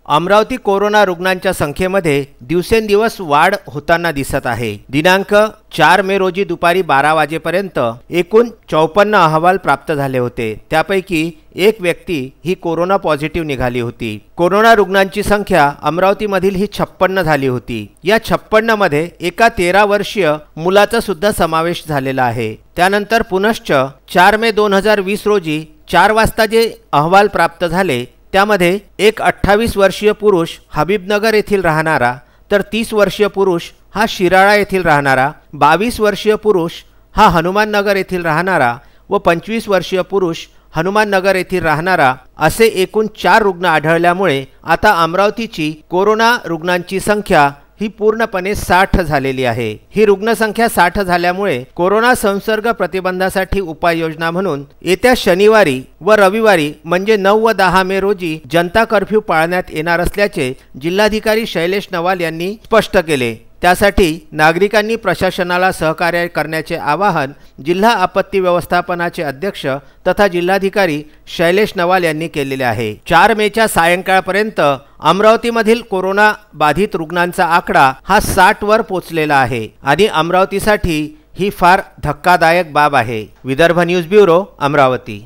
Amravati corona रुग्णांच्या संख्येमध्ये दिवसेंदिवस वाढ होताना दिसत आहे। दिनांक 4 मे रोजी दुपारी 12 वाजेपर्यंत एकूण 54 अहवाल प्राप्त झाले होते। त्यापैकी एक व्यक्ती ही कोरोना पॉझिटिव्ह निघाली होती। कोरोना रुग्णांची संख्या अमरावतीमधील ही 56 झाली होती। या 56 मध्ये एका 13 वर्षीय मुलाचा सुद्धा समावेश झालेला आहे। त्यानंतर पुनश्च 4 मे 2020 रोजी 4 वाजता जे अहवाल प्राप्त झाले त्यामध्ये एक 28 वर्षीय पुरुष हबीबनगर येथील राहणारा, तर 30 वर्षीय पुरुष हा शिराळा येथील राहणारा, 22 वर्षीय पुरुष हा हनुमाननगर येथील राहणारा व 25 वर्षीय पुरुष हनुमाननगर येथील राहणारा असे एकूण 4 रुग्ण आढळल्यामुळे आता अमरावतीची कोरोना रुग्णांची संख्या ही पूर्णपणे 60 झालेली आहे। ही रुग्णसंख्या 60 झाल्यामुळे कोरोना संसर्ग प्रतिबंधासाठी उपाययोजना म्हणून येत्या शनिवारी व रविवारी म्हणजे 9 व 10 मे रोजी जनता कर्फ्यू पाळण्यात येणार असल्याचे जिल्हाधिकारी शैलेश नवाल यांनी स्पष्ट केले। त्यासाठी नागरिकांनी प्रशासनाला सहकार्य करण्याचे आवाहन जिल्हा आपत्ती व्यवस्थापनाचे अध्यक्ष तथा जिल्हाधिकारी शैलेश नवाल यांनी केलेले आहे। 4 मेच्या सायंकाळपर्यंत अमरावतीमधील कोरोना बाधित रुग्णांचा आकडा हा 60 वर पोहोचलेला आहे आणि अमरावतीसाठी ही फार धक्कादायक बाब आहे। Vidarbha news bureau, Amravati.